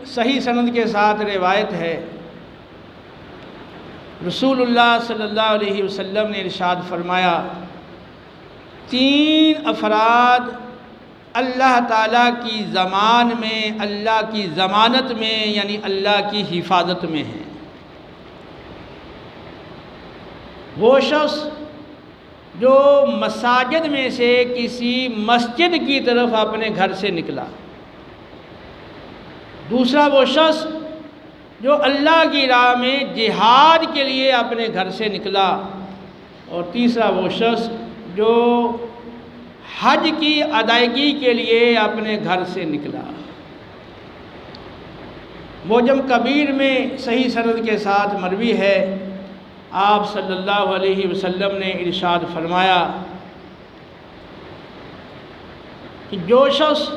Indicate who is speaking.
Speaker 1: सही सनद के साथ रिवायत है, रसूलुल्लाह सल्लल्लाहु अलैहि वसल्लम ने इरशाद फरमाया, 3 अफराद अल्लाह ताला की ज़मान में, अल्लाह की ज़मानत में, यानी अल्लाह की हिफाजत में हैं। वो शख्स जो मसाजिद में से किसी मस्जिद की तरफ अपने घर से निकला, दूसरा वो शख्स जो अल्लाह की राह में जिहाद के लिए अपने घर से निकला, और तीसरा वो शख्स जो हज की अदायगी के लिए अपने घर से निकला। मोजम कबीर में सही सनद के साथ मरवी है, आप सल्लल्लाहु अलैहि वसल्लम ने इरशाद फरमाया कि जो शख्स